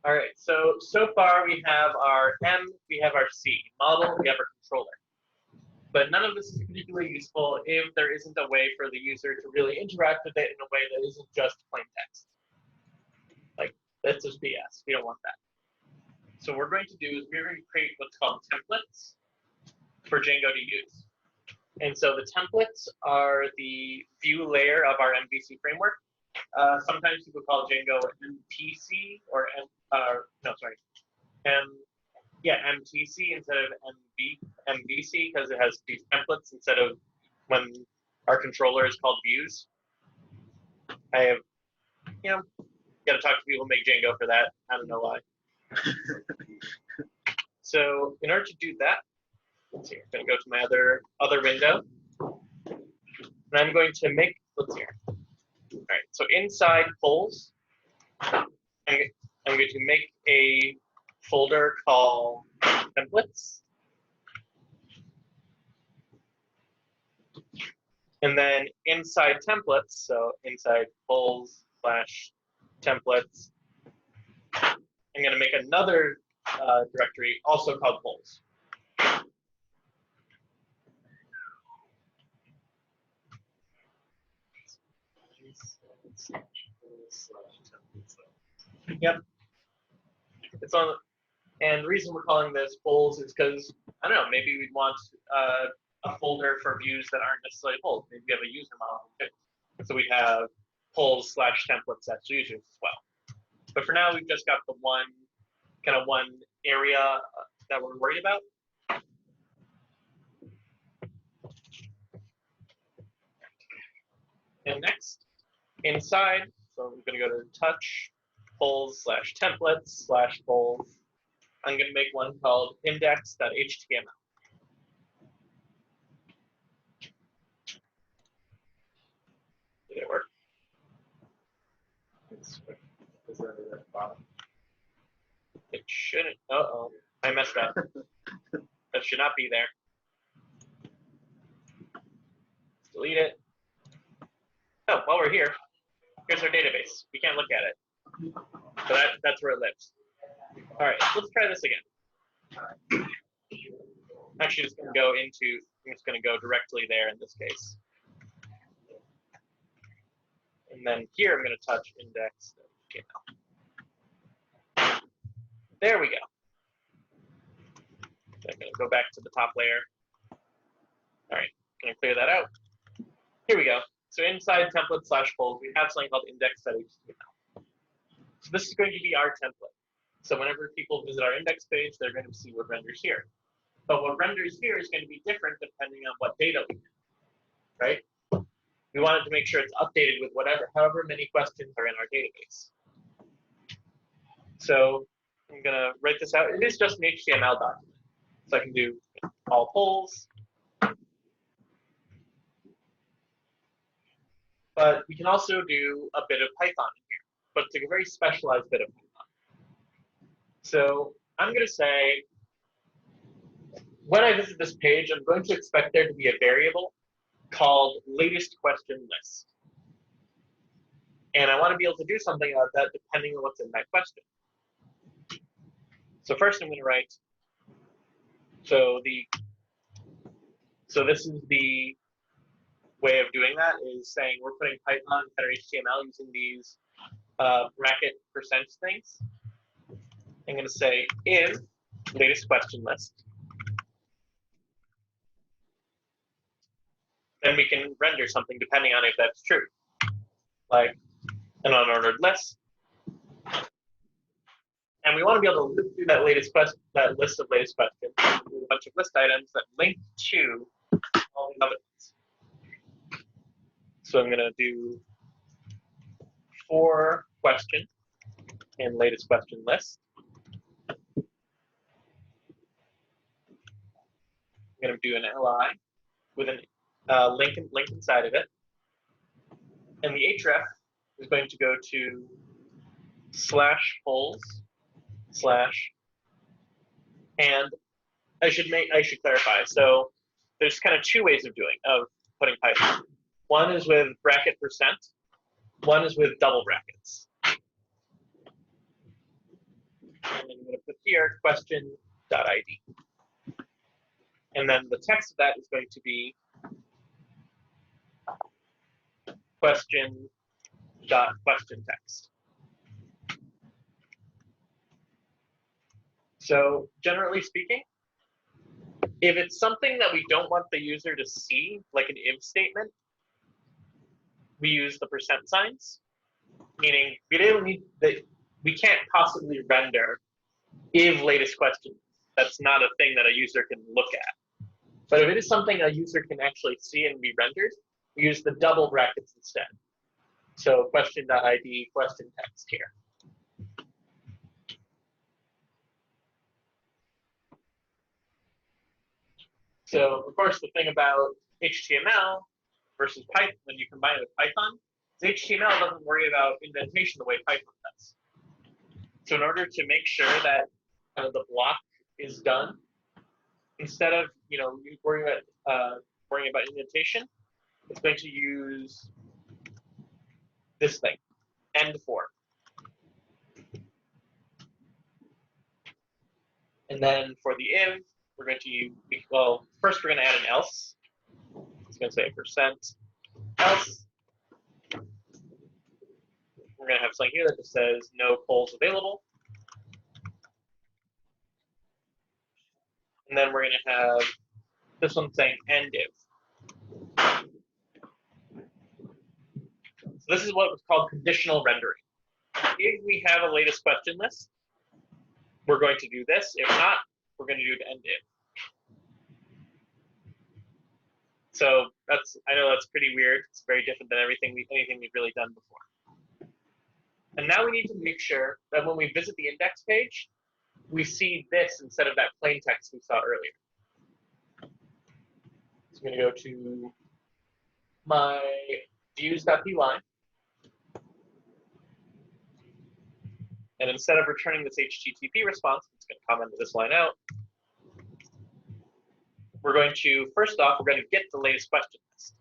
All right, so far we have our M, we have our C, model, we have our controller. But none of this is particularly useful if there isn't a way for the user to really interact with it in a way that isn't just plain text. Like, that's just BS. We don't want that. So what we're going to do is we're going to create what's called templates for Django to use. And so the templates are the view layer of our MVC framework. Sometimes people call Django MTC or MTC instead of MVC because it has these templates instead of when our controller is called views. I have, got to talk to people who make Django for that. I don't know why. So in order to do that, let's see, I'm going to go to my other window, and I'm going to make, let's see here. All right, so inside polls, I'm going to make a folder called templates. And then inside templates, so inside polls / templates, I'm going to make another directory also called polls. Yep. It's on, and the reason we're calling this polls is because, I don't know, maybe we'd want a folder for views that aren't necessarily polls. Maybe we have a user model too. So we have polls / templates as users as well. But for now, we've just got the one area that we're worried about. And next, inside, so I'm going to go to touch polls / templates / polls. I'm going to make one called index.html. Did it work? Is that at the bottom? It shouldn't. Uh-oh, I messed up. That should not be there. Delete it. Oh, while we're here, here's our database. We can't look at it. So that's where it lives. All right, let's try this again. Actually, I'm just going to go directly there in this case. And then here, I'm going to touch index.html. There we go. I'm going to go back to the top layer. All right, going to clear that out. Here we go. So inside template / polls, we have something called index.html. So this is going to be our template. So whenever people visit our index page, they're going to see what renders here. But what renders here is going to be different depending on what data we have, right? We wanted to make sure it's updated with however many questions are in our database. So I'm going to write this out. It is just an HTML document. So I can do all polls. But we can also do a bit of Python in here, but it's a very specialized bit of Python. So I'm going to say, when I visit this page, I'm going to expect there to be a variable called latest question list. And I want to be able to do something about that depending on what's in that question. So first I'm going to write, so this is the way of doing that is saying we're putting Python header HTML using these bracket percent things. I'm going to say if latest question list. Then we can render something depending on if that's true, like an unordered list. And we want to be able to loop through that list of latest questions with a bunch of list items that link to all the other ones. So I'm going to do for question in latest question list. I'm going to do an li with a link inside of it. And the href is going to go to /polls/ and I should clarify. So there's kind of two ways of putting Python. One is with bracket percent. One is with double brackets. here question.id. And then the text of that is going to be question.question text. So generally speaking, if it's something that we don't want the user to see, like an if statement, we use the percent signs, meaning we can't possibly render if latest question. That's not a thing that a user can look at. But if it is something a user can actually see and be rendered, we use the double brackets instead. So question.id, question text here. So of course, the thing about HTML versus Python, when you combine it with Python, is HTML doesn't worry about indentation the way Python does. So in order to make sure that the block is done, instead of worrying about indentation, it's going to use this thing, end for. And then for the if, we're going to use, well, first we're going to add an else. It's going to say percent else. We're going to have something here that just says no polls available. And then we're going to have this one saying end if. So this is what was called conditional rendering. If we have a latest question list, we're going to do this. If not, we're going to do the end if. So I know that's pretty weird. It's very different than anything we've really done before. And now we need to make sure that when we visit the index page, we see this instead of that plain text we saw earlier. So I'm going to go to my views.py. And instead of returning this HTTP response, I'm just going to comment this line out. We're going to, first off, we're going to get the latest question list.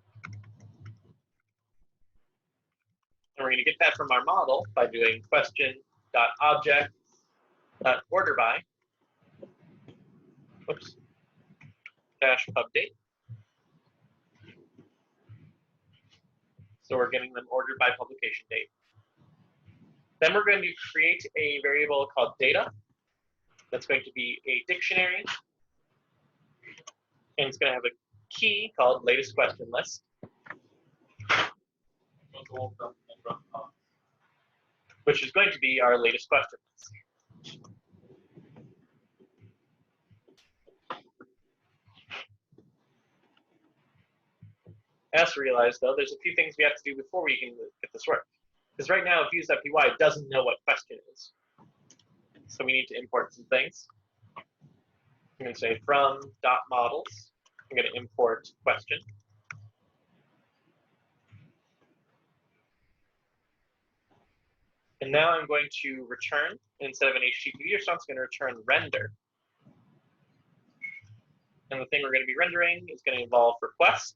And we're going to get that from our model by doing question.object.orderBy, dash update. So we're getting them ordered by publication date. Then we're going to create a variable called data. That's going to be a dictionary. And it's going to have a key called latest question list, which is going to be our latest question list. I also realized, though, there's a few things we have to do before we can get this work. Because right now, views.py doesn't know what question is. So we need to import some things. I'm going to say from.models. I'm going to import question. And now I'm going to return, instead of an HTTP response, I'm going to return render. And the thing we're going to be rendering is going to involve request.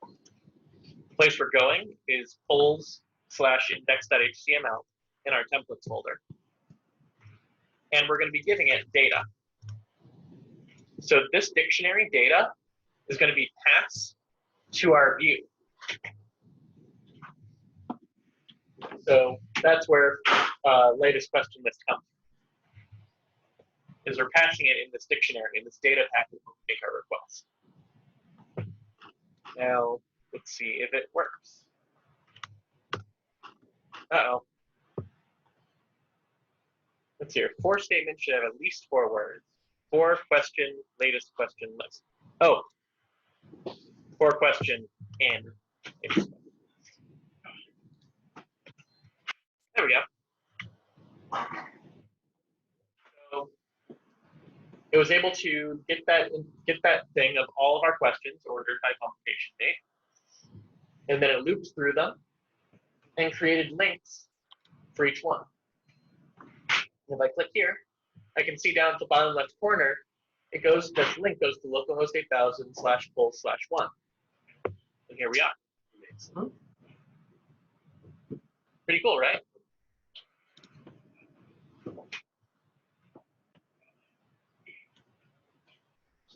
The place we're going is polls/index.html in our templates folder. And we're going to be giving it data. So this dictionary data is going to be passed to our view. So that's where latest question list comes from. Is we're passing it in this dictionary, in this data packet when we make our request. Now, let's see if it works. Uh-oh. Let's see here. For statements should have at least 4 words. For question, latest question list. Oh. For question and latest. There we go. So it was able to get that thing of all of our questions ordered by publication date. And then it looped through them and created links for each one. If I click here, I can see down at the bottom left corner, it goes, this link goes to localhost 8000/poll/1. And here we are. Pretty cool, right?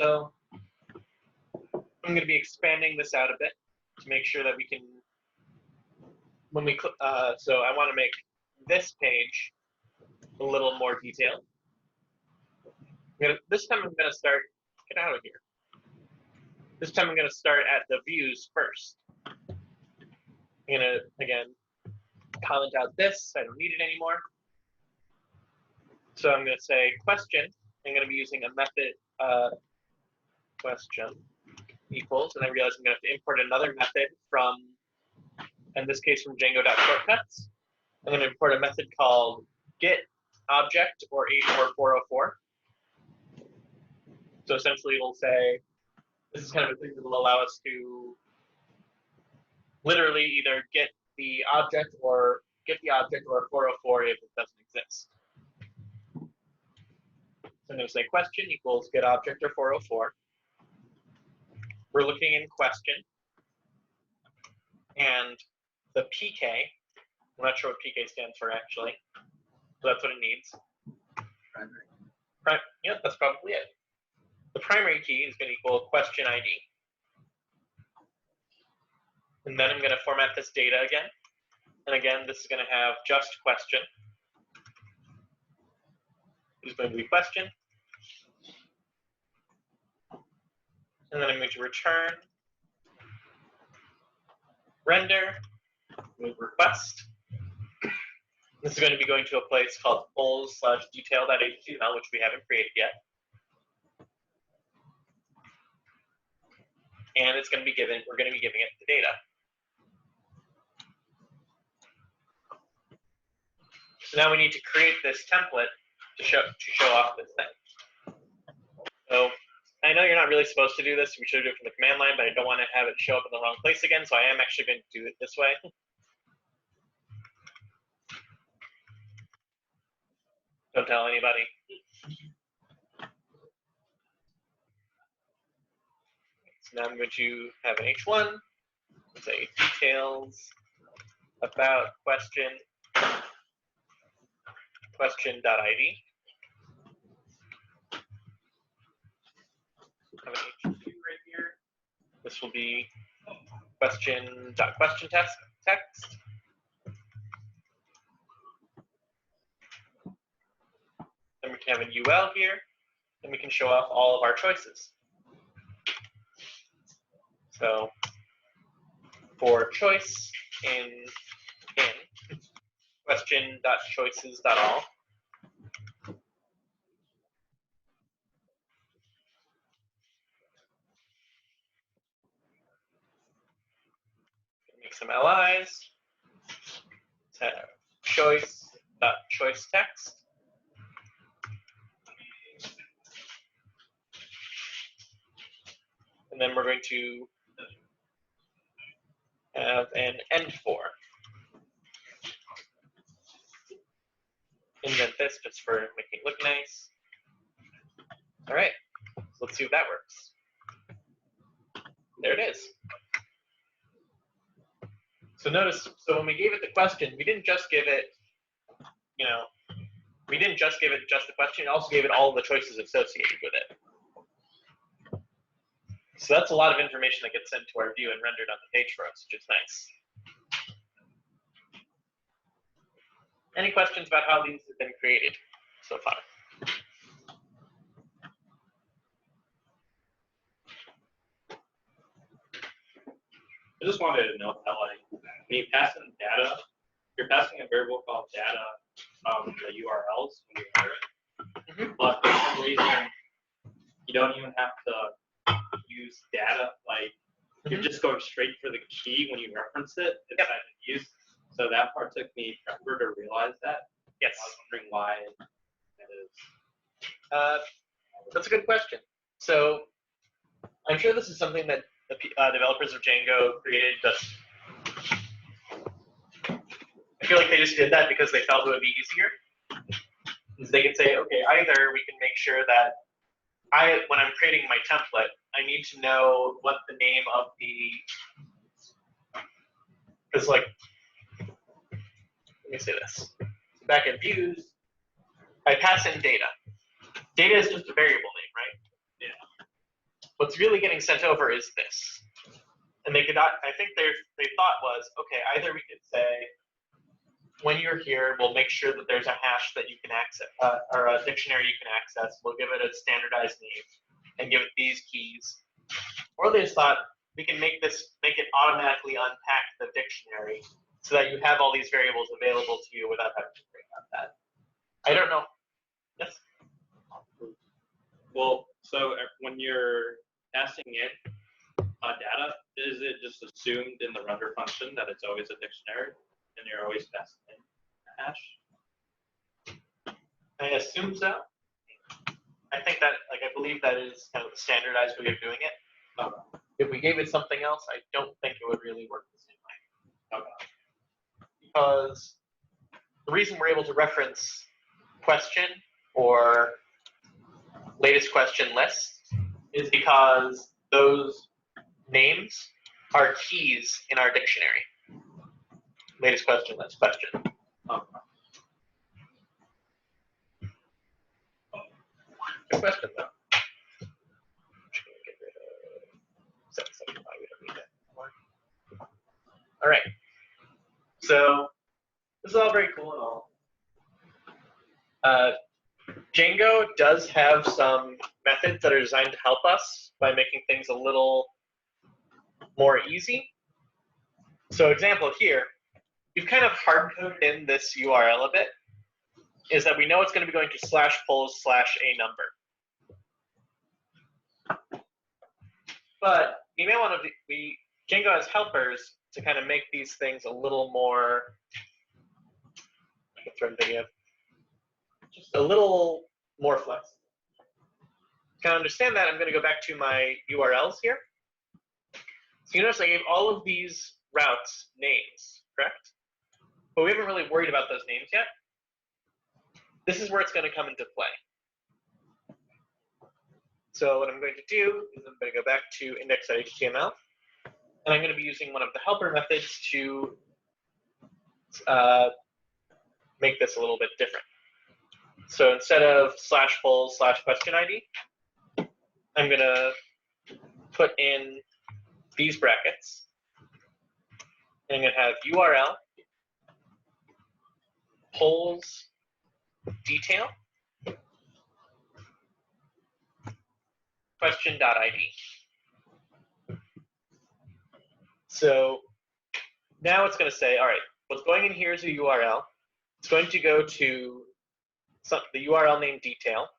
So I'm going to be expanding this out a bit to make sure that we can, when we, so I want to make this page a little more detailed. This time I'm going to start, get out of here. This time I'm going to start at the views first. I'm going to, again, comment out this. I don't need it anymore. So I'm going to say question. I'm going to be using a method question equals, and I realize I'm going to have to import another method from, in this case, from Django.shortcuts. I'm going to import a method called getObject or 84404. So essentially, it'll say, this is kind of a thing that will allow us to literally either get the object or 404 if it doesn't exist. So I'm going to say question equals getObject or 404. We're looking in question, and the PK, I'm not sure what PK stands for actually, but that's what it needs. Primary. Yep, that's probably it. The primary key is going to equal question ID. And then I'm going to format this data again. And again, this is going to have just question. It's going to be question. And then I'm going to return render with request. This is going to be going to a place called polls/detail.html, which we haven't created yet. And it's going to be given, we're going to be giving it the data. So now we need to create this template to show off this thing. So I know you're not really supposed to do this. We should do it from the command line, but I don't want to have it show up in the wrong place again, so I am actually going to do it this way. Don't tell anybody. So now I'm going to have an H1, say details about question.id. Have an H2 right here. This will be question.question text. Then we can have an UL here, and we can show off all of our choices. So for choice in question.choices.all, make some LIs. Let's have choice.choice text. And then we're going to have an end for. Indent this just for making it look nice. All right, so let's see if that works. There it is. So notice, so when we gave it the question, we didn't just give it, we didn't just give it just the question, we also gave it all the choices associated with it. So that's a lot of information that gets sent to our view and rendered on the page for us, which is nice. Any questions about how these have been created so far? I just wanted to know that, like, when you pass in data, you're passing a variable called data the URLs when you enter it. But for some reason, you don't even have to use data. Like, you're just going straight for the key when you reference it. It's not used. So that part took me forever to realize that. Yes. I was wondering why that is. That's a good question. So I'm sure this is something that the developers of Django created just, I feel like they just did that because they felt it would be easier. Because they could say, okay, either we can make sure that when I'm creating my template, I need to know what the name of the, because like, let me say this. Back in views, I pass in data. Data is just a variable name, right? Yeah. what's really getting sent over is this. And they could, I think they thought was, okay, either we could say, when you're here, we'll make sure that there's a hash that you can access, or a dictionary you can access. We'll give it a standardized name and give it these keys. Or they just thought, we can make it automatically unpack the dictionary so that you have all these variables available to you without having to worry about that. I don't know. Yes? Well, so when you're passing it data, is it just assumed in the render function that it's always a dictionary and you're always passing in a hash? I assume so. I think that, I believe that is kind of the standardized way of doing it. Okay. If we gave it something else, I don't think it would really work the same way. Okay. Because the reason we're able to reference question or latest question list is because those names are keys in our dictionary. Latest question list question. Okay. Good question though. All right. So this is all very cool and all. Django does have some methods that are designed to help us by making things a little more easy. So example here, we've kind of hard-coded in this URL a bit, is that we know it's going to be going to /polls/a number. But you may want to, Django has helpers to kind of make these things a little more, I can throw in video, just a little more flexible. To kind of understand that, I'm going to go back to my URLs here. So you notice I gave all of these routes names, correct? But we haven't really worried about those names yet. This is where it's going to come into play. So what I'm going to do is I'm going to go back to index.html, and I'm going to be using one of the helper methods to make this a little bit different. So instead of /polls/question ID, I'm going to put in these brackets. And I'm going to have URL, polls, detail, question.id. So now it's going to say, all right, what's going in here is a URL. It's going to go to the URL name detail.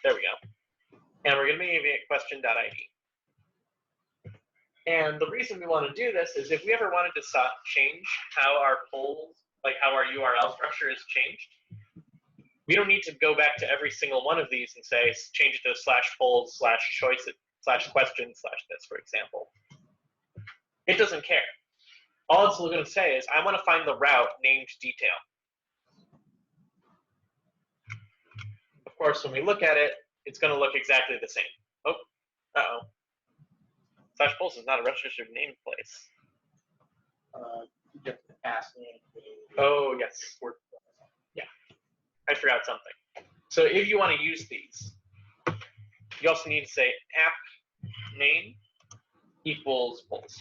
There we go. And we're going to be giving it question.id. And the reason we want to do this is if we ever wanted to change how our polls, like how our URL structure is changed, we don't need to go back to every single one of these and say, change it to /polls/choice/question/this, for example. It doesn't care. All it's going to say is, I want to find the route named detail. Of course, when we look at it, it's going to look exactly the same. Oh, uh-oh. /polls is not a registered namespace. You get the pass name. Oh, yes. Yeah. I forgot something. So if you want to use these, you also need to say app name equals polls.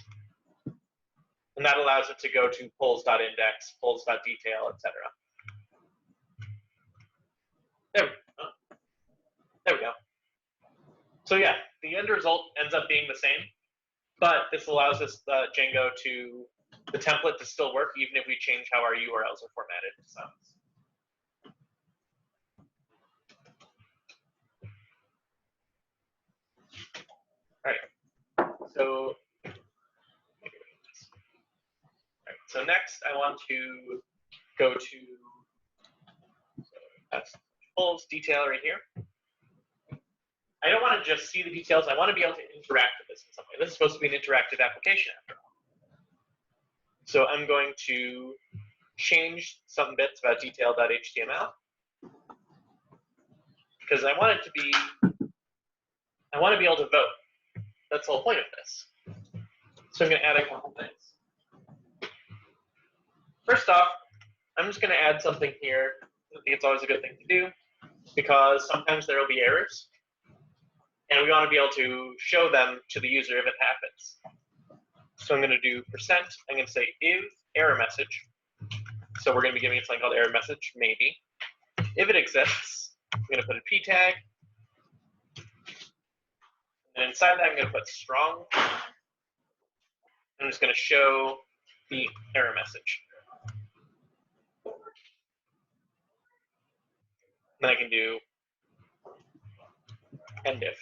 And that allows it to go to polls.index, polls.detail, etc. There we go. So yeah, the end result ends up being the same, but this allows us Django to, the template to still work even if we change how our URLs are formatted. So. All right. So next I want to go to, that's polls detail right here. I don't want to just see the details. I want to be able to interact with this in some way. This is supposed to be an interactive application after all. So I'm going to change some bits about detail.html because I want it to be, I want to be able to vote. That's the whole point of this. So I'm going to add a couple things. First off, I'm just going to add something here. I think it's always a good thing to do. because sometimes there will be errors, and we want to be able to show them to the user if it happens. So I'm going to do %. I'm going to say if error message. So we're going to be giving it something called error message, maybe. If it exists, I'm going to put a p tag. And inside that, I'm going to put strong. I'm just going to show the error message. Then I can do end if.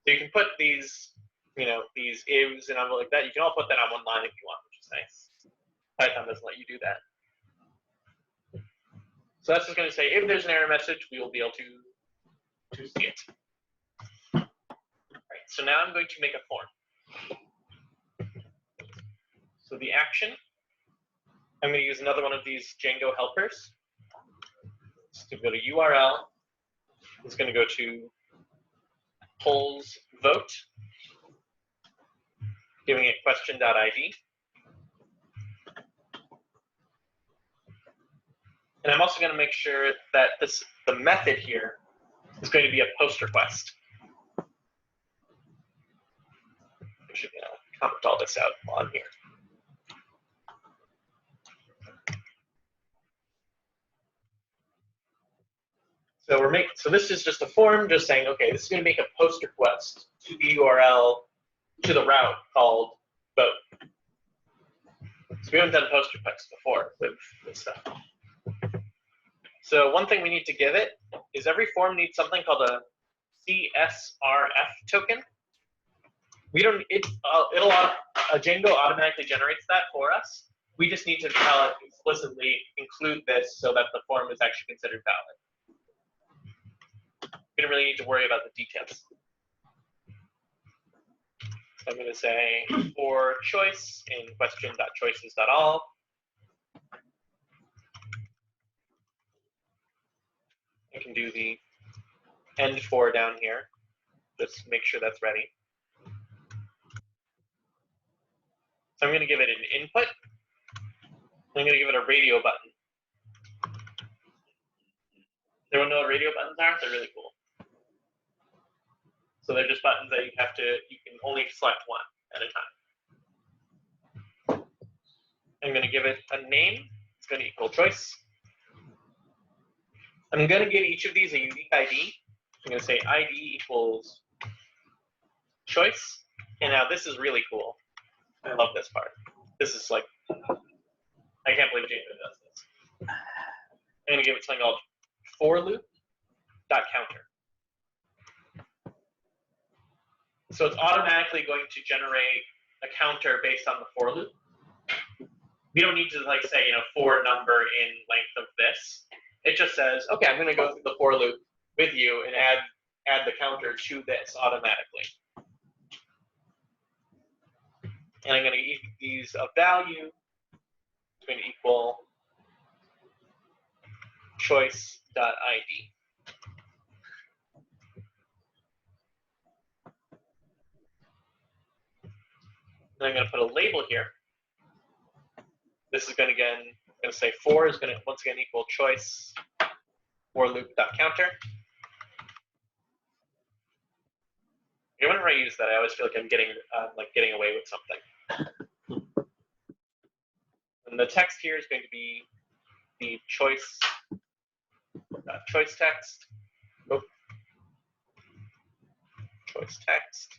So you can put these, these ifs and all like that. You can all put that on one line if you want, which is nice. Python doesn't let you do that. So that's just going to say if there's an error message, we will be able to see it. All right, so now I'm going to make a form. So the action, I'm going to use another one of these Django helpers. So to go to URL, it's going to go to polls vote, giving it question.id. And I'm also going to make sure that the method here is going to be a post request. I should comment all this out while I'm here. So this is just a form just saying, okay, this is going to make a post request to the URL, to the route called vote. So we haven't done post requests before with this stuff. So one thing we need to give it is every form needs something called a CSRF token. We don't, Django automatically generates that for us. We just need to tell it explicitly include this so that the form is actually considered valid. We don't really need to worry about the details. So I'm going to say for choice in question.choices.all. I can do the end for down here. Just make sure that's ready. So I'm going to give it an input. I'm going to give it a radio button. Everyone know what radio buttons are? They're really cool. So they're just buttons that you can only select one at a time. I'm going to give it a name. It's going to equal choice. I'm going to give each of these a unique ID. I'm going to say ID equals choice. And now this is really cool. I love this part. This is like, I can't believe Django does this. I'm going to give it something called for loop.counter. So it's automatically going to generate a counter based on the for loop. We don't need to like say, for number in length of this. It just says, okay, I'm going to go through the for loop with you and add the counter to this automatically. And I'm going to give these a value. It's going to equal choice.id. And I'm going to put a label here. This is going to say for is going to once again equal choice for loop.counter. Whenever I use that, I always feel like I'm getting away with something. And the text here is going to be the choice text. Oh. Choice text.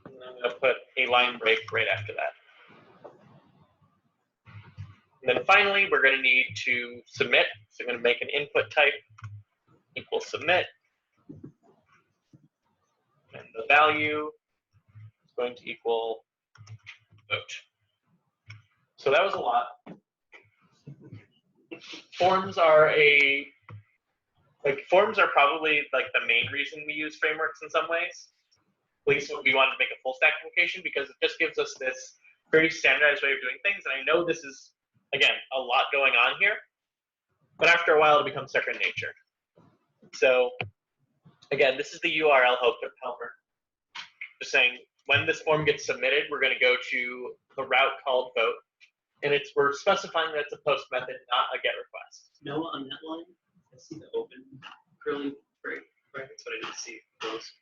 And I'm going to put a line break right after that. And then finally, we're going to need to submit. So I'm going to make an input type equal submit. And the value is going to equal vote. So that was a lot. Forms are probably like the main reason we use frameworks in some ways. At least we wanted to make a full stack application because it just gives us this very standardized way of doing things. And I know this is, again, a lot going on here, but after a while it becomes second nature. So again, this is the URL helper. Just saying when this form gets submitted, we're going to go to the route called vote, and we're specifying that it's a post method, not a get request. No, on that line, I see the open curly brackets, but I didn't see those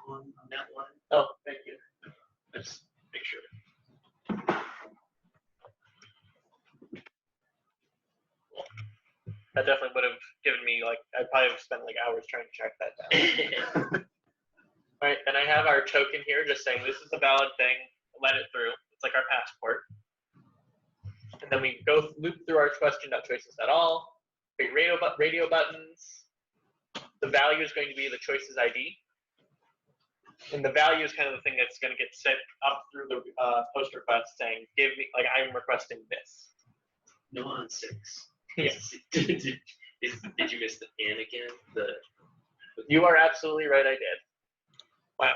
on that line. Oh, thank you. Let's make sure. That definitely would have given me, like, I'd probably have spent like hours trying to track that down. All right, then I have our token here just saying this is a valid thing, let it through. It's like our passport. And then we go loop through our question.choices.all, create radio buttons. The value is going to be the choices ID. And the value is kind of the thing that's going to get set up through the post request saying, give me, like, I'm requesting this. No on 6. Yes. Did you miss the and again? You are absolutely right, I did. Wow.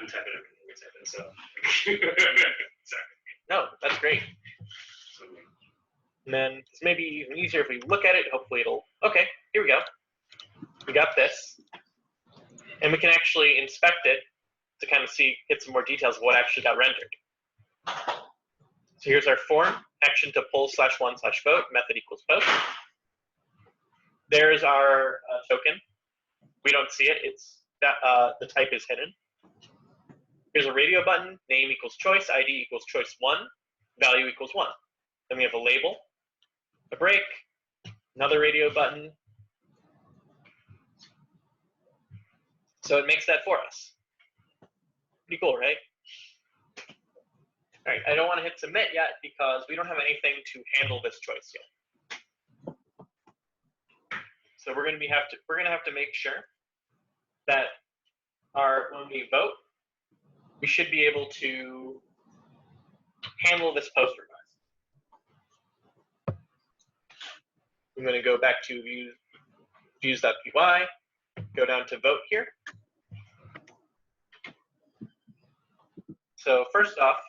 I'm typing everything we're typing, so. Sorry. No, that's great. And then it's maybe even easier if we look at it. Hopefully it'll, okay, here we go. We got this. And we can actually inspect it to kind of see, get some more details of what actually got rendered. So here's our form, action to poll/1/vote, method equals post. There's our token. We don't see it, it's the type is hidden. Here's a radio button, name equals choice, ID equals choice 1, value equals 1. Then we have a label, a break, another radio button. So it makes that for us. Pretty cool, right? All right, I don't want to hit submit yet because we don't have anything to handle this choice yet. So we're gonna have to make sure that when we vote, we should be able to handle this post request. I'm going to go back to views.py, go down to vote here. So first off,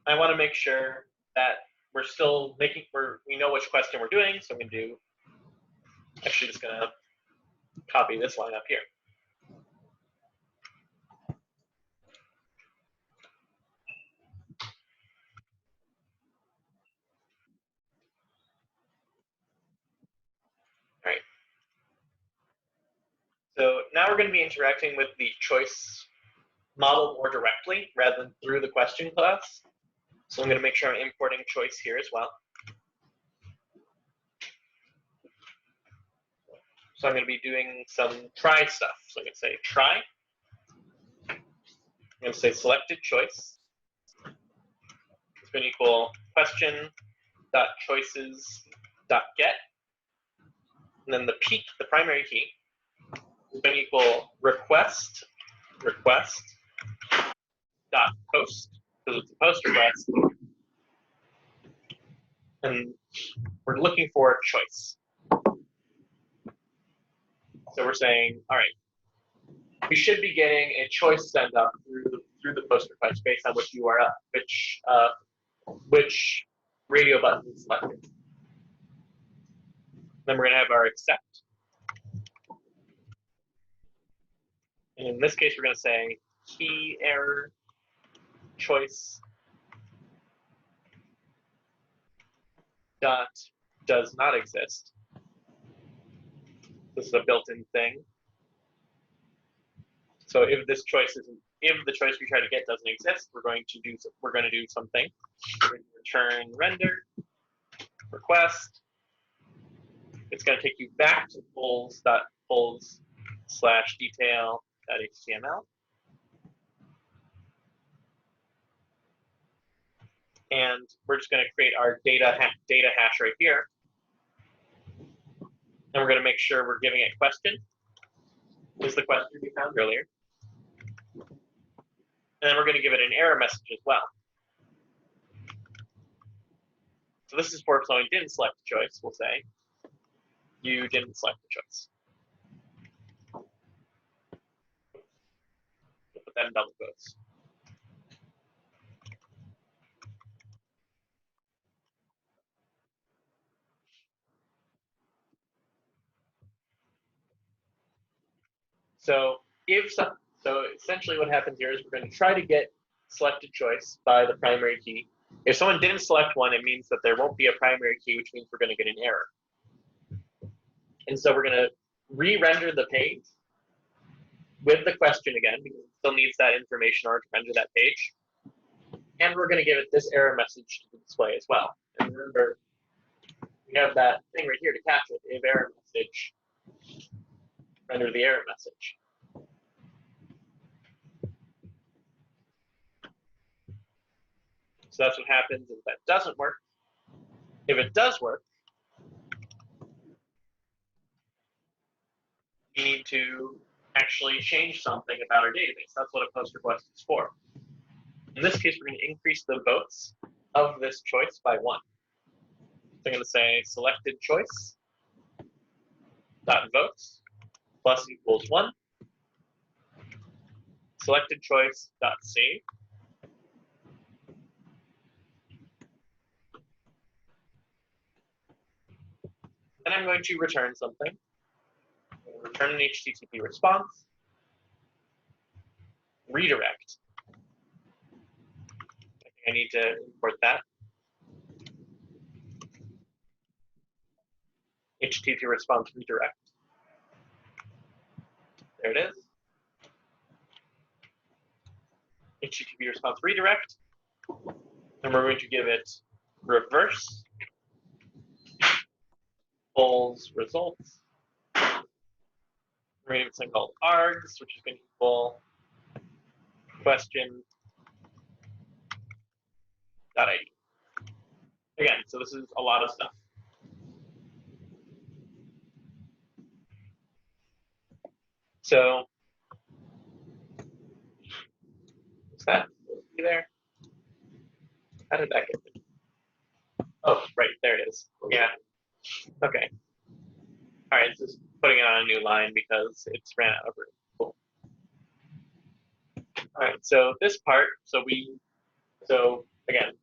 I want to make sure that we're still we know which question we're doing. So I'm going to do, actually just going to copy this line up here. All right. So now we're going to be interacting with the choice model more directly rather than through the question class. So I'm going to make sure I'm importing choice here as well. So I'm going to be doing some try stuff. So I'm going to say try. I'm going to say selected choice. It's going to equal question.choices.get. And then the peak, the primary key, is going to equal request dot post, because it's a post request. And we're looking for a choice. So we're saying, all right, we should be getting a choice sent up through the post request based on which URL, which radio button is selected. Then we're going to have our accept. And in this case, we're going to say key error choice dot does not exist. This is a built-in thing. So if the choice we try to get doesn't exist, we're going to do something. We're going to return render request. It's going to take you back to polls.polls/detail.html. And we're just going to create our data hash right here. And we're going to make sure we're giving it question. This is the question we found earlier. And then we're going to give it an error message as well. So this is for if someone didn't select the choice, we'll say, you didn't select the choice. We'll put that in double quotes. So essentially what happens here is we're going to try to get selected choice by the primary key. If someone didn't select one, it means that there won't be a primary key, which means we're going to get an error. And so we're going to re-render the page with the question again, because it still needs that information in order to render that page. And we're going to give it this error message to display as well. And remember, we have that thing right here to catch it, if error message, render the error message. So that's what happens if that doesn't work. If it does work, you need to actually change something about our database. That's what a post request is for. In this case, we're going to increase the votes of this choice by 1. So I'm going to say selected choice dot votes plus equals 1. Selected choice dot save. And I'm going to return something. Return an HTTP response. Redirect. I need to import that. HTTP response redirect. There it is. HTTP response redirect. And we're going to give it reverse polls results. We're going to give something called args, which is going to equal question .id. Again, so this is a lot of stuff. So, what's that? You there? How did that get there? Oh, right, there it is. Yeah. Okay. All right, just putting it on a new line because it's ran out of room. Cool. All right, so this part, so again,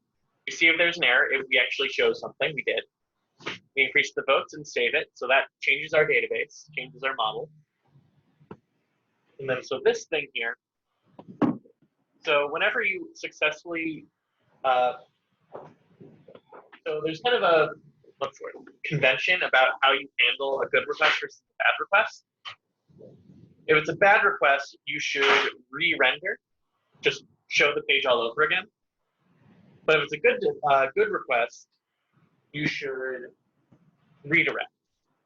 we see if there's an error, if we actually show something, we did. We increase the votes and save it, so that changes our database, changes our model. And then, so this thing here, so whenever you successfully, so there's kind of a, what's the word, convention about how you handle a good request versus a bad request. If it's a bad request, you should re-render, just show the page all over again. But if it's a good request, you should redirect,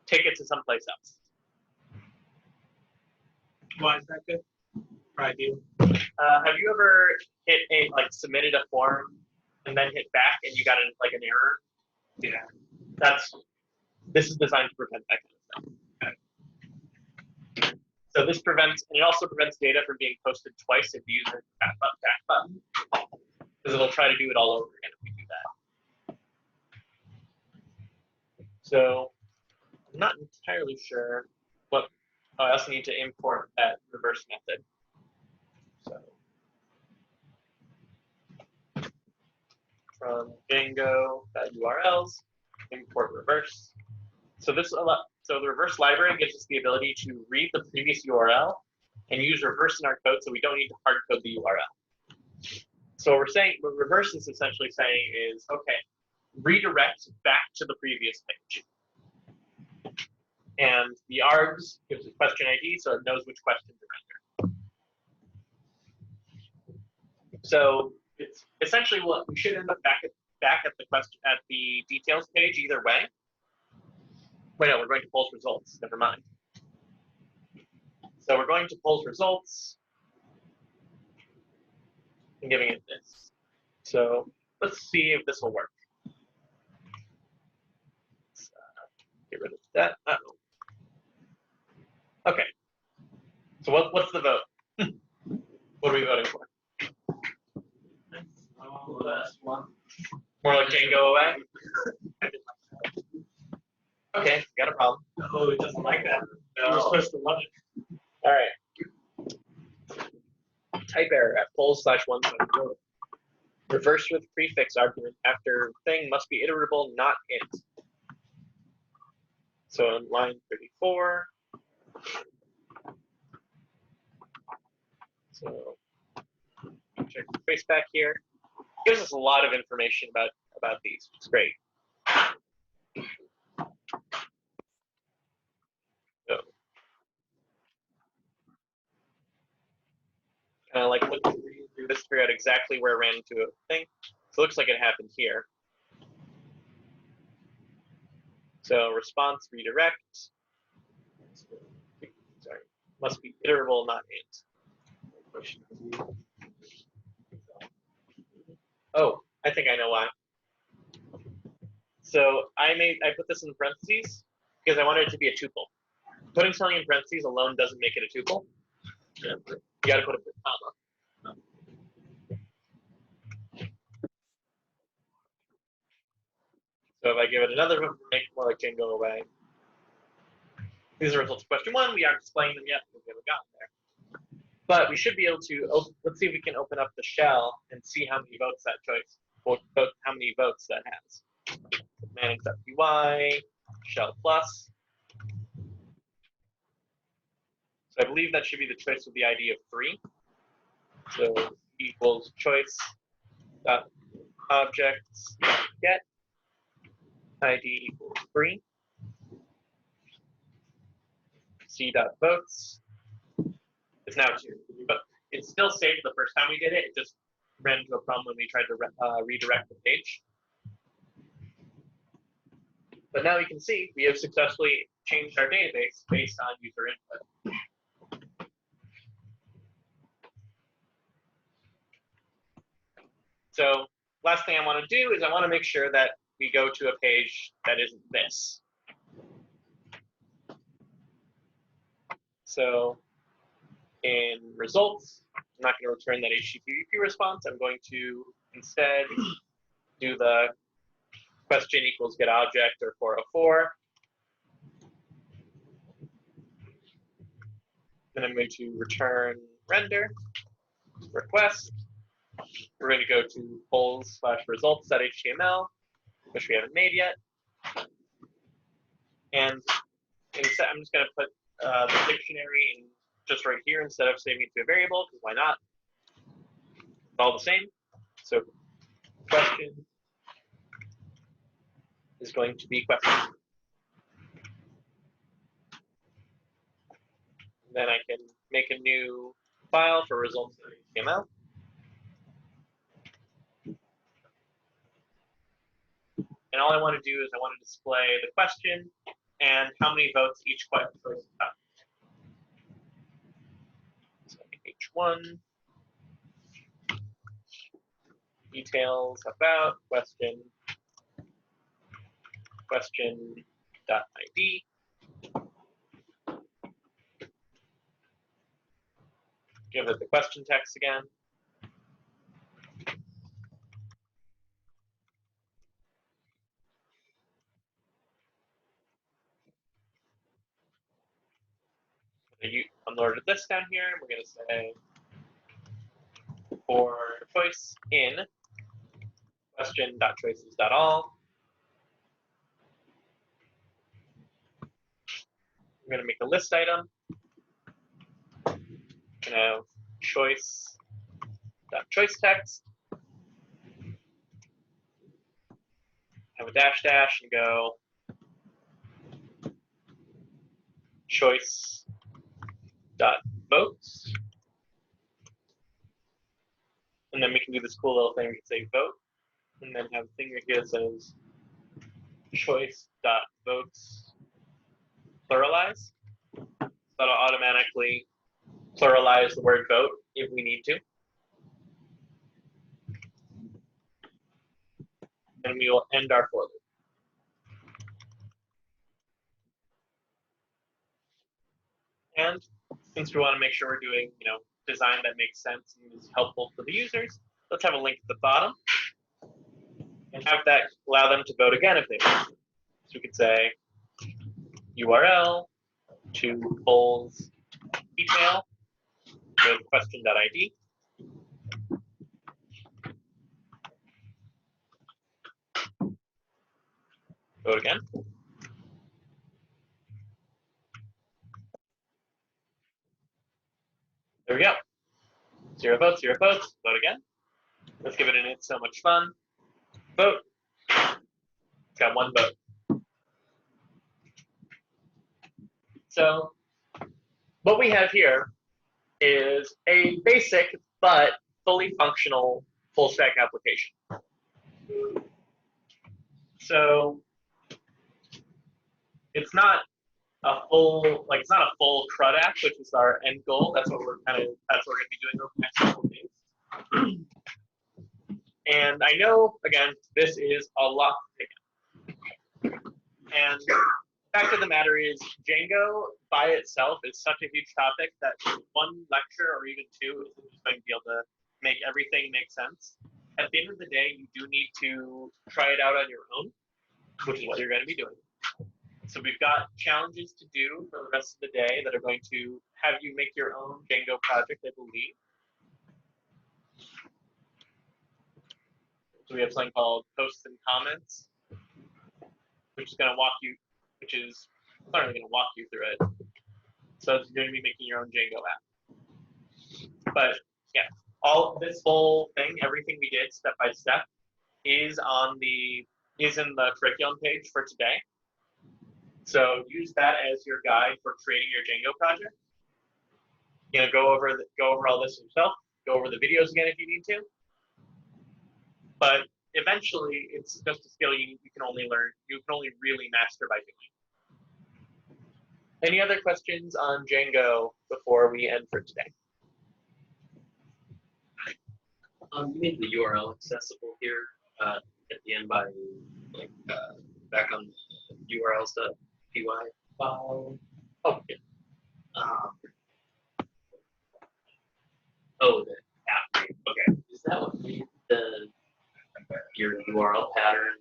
take it to someplace else. Why is that good? For ideal. Have you ever submitted a form and then hit back and you got an error? Yeah. This is designed to prevent that kind of thing. Okay. So this prevents, and it also prevents data from being posted twice if the user hits the back button, because it'll try to do it all over again if we do that. So I'm not entirely sure what. Oh, I also need to import that reverse method. So from Django.urls, import reverse. So so the reverse library gives us the ability to read the previous URL and use reverse in our code, so we don't need to hard code the URL. So what reverse is essentially saying is, okay, redirect back to the previous page. And the args gives a question ID, so it knows which question to render. So it's essentially what we should end up back at the details page either way. Wait, no, we're going to polls results. Never mind. So we're going to polls results and giving it this. So let's see if this will work. Let's, get rid of that. Uh-oh. Okay. So what's the vote? What are we voting for? Last one. More like Django away? Okay, got a problem. Oh, it doesn't like that. No. You're supposed to love it. All right. Type error at polls/1. Reverse with prefix argument after thing must be iterable, not int. So on line 34. So check the trace back here. Gives gives us a lot of information about these, which is great. So, kind of like looking through this to figure out exactly where it ran into a thing. So it looks like it happened here. So response redirect. Sorry, must be iterable, not int. Oh, I think I know why. So I put this in parentheses because I wanted it to be a tuple. Putting something in parentheses alone doesn't make it a tuple. You got to put a comma. So if I give it another, make more like Django away. These are the results of question 1. We aren't displaying them yet because we haven't gotten there. But we should be able to, let's see if we can open up the shell and see how many votes that choice, how many votes that has. Manix.py, shell plus. So I believe that should be the choice with the ID of 3. So equals choice dot objects get ID equals 3. C dot votes is now 2. But it's still saved the first time we did it. It just ran into a problem when we tried to redirect the page. But now we can see we have successfully changed our database based on user input. So last thing I want to do is I want to make sure that we go to a page that isn't this. So in results, I'm not going to return that HTTP response. I'm going to instead do the question equals get object or 404. Then I'm going to return render request. We're going to go to polls/results.html, which we haven't made yet. And instead, I'm just going to put the dictionary in just right here instead of saving it to a variable, because why not? It's all the same. So question is going to be question. Then I can make a new file for results.html. And all I want to do is I want to display the question and how many votes each question got. So H1, details about question, question.id. Give it the question text again. You unloaded this down here. We're going to say for choice in question.choices.all. We're going to make a list item. You know, choice.choice text. Have a dash dash and go choice.votes. And then we can do this cool little thing. We can say vote, and then have a thing right here that says choice.votes pluralize. So that'll automatically pluralize the word vote if we need to. And we will end our for loop. And since we want to make sure we're doing, design that makes sense and is helpful for the users, let's have a link at the bottom and have that allow them to vote again if they want. So we could say URL to polls detail with question.id. Vote again. There we go. 0 votes, 0 votes. Vote again. Let's give it an It's So Much Fun. Vote. It's got one vote. So what we have here is a basic but fully functional full stack application. So it's not a full, like it's not a full CRUD app, which is our end goal. That's what we're gonna be doing over the next couple of days. And I know, again, this is a lot to take in. And the fact of the matter is, Django by itself is such a huge topic that one lecture or even two isn't just going to be able to make everything make sense. At the end of the day, you do need to try it out on your own, which is what you're going to be doing. So we've got challenges to do for the rest of the day that are going to have you make your own Django project, I believe. So we have something called posts and comments, which is going to walk you, which is clearly going to walk you through it. So it's going to be making your own Django app. But yeah, all this whole thing, everything we did step by step, is in the curriculum page for today. So use that as your guide for creating your Django project. You know, go over all this yourself. Go over the videos again if you need to. But eventually, it's just a skill you can only learn. You can only really master by doing. Any other questions on Django before we end for today? You made the URL accessible here at the end by back on urls.py file. Oh, yeah. Oh, the app name. Okay, is that what made your URL pattern?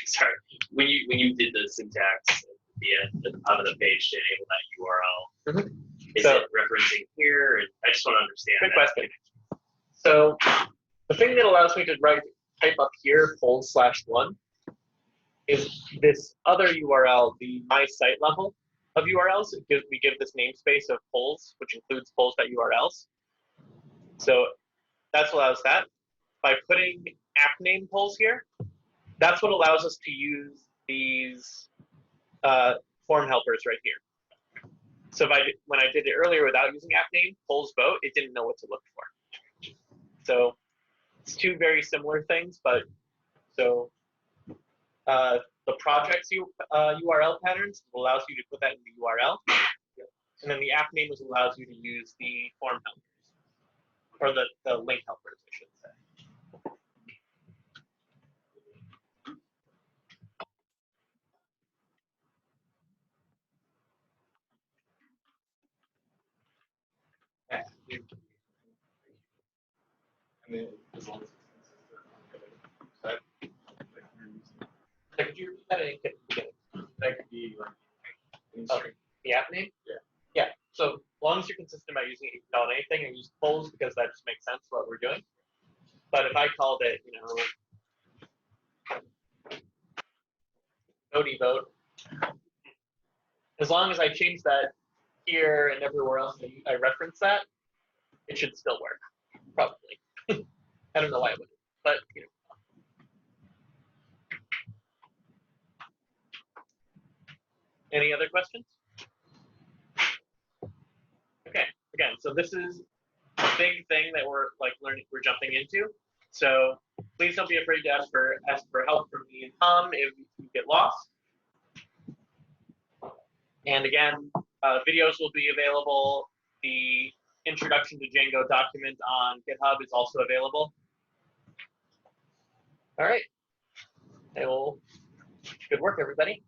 Sorry, when you did the syntax at the end out of the page to enable that URL, is it referencing here? I just want to understand. Good question. So the thing that allows me to type up here /1 is this other URL, the my site level of URLs. We give this namespace of polls, which includes polls.urls. So that's what allows that. By putting app name polls here, that's what allows us to use these form helpers right here. So when I did it earlier without using app name, polls vote, it didn't know what to look for. So it's two very similar things, but so the project's URL patterns allows you to put that in the URL, and then the app name allows you to use the form helpers, or the link helpers, I should say. I mean, as long as it's consistent. Could you repeat that again? That could be like Okay. The app name? Yeah. Yeah. So as long as you're consistent about using it, you can call it anything, and use polls because that just makes sense for what we're doing. But if I called it, you know, vote, as long as I change that here and everywhere else I reference that, it should still work, probably. I don't know why it wouldn't, but you know. Any other questions? Okay, again, so this is a big thing that we're jumping into. So please don't be afraid to ask for help from me and Tom if you get lost. And again, videos will be available. The introduction to Django document on GitHub is also available. All right. Well, good work, everybody.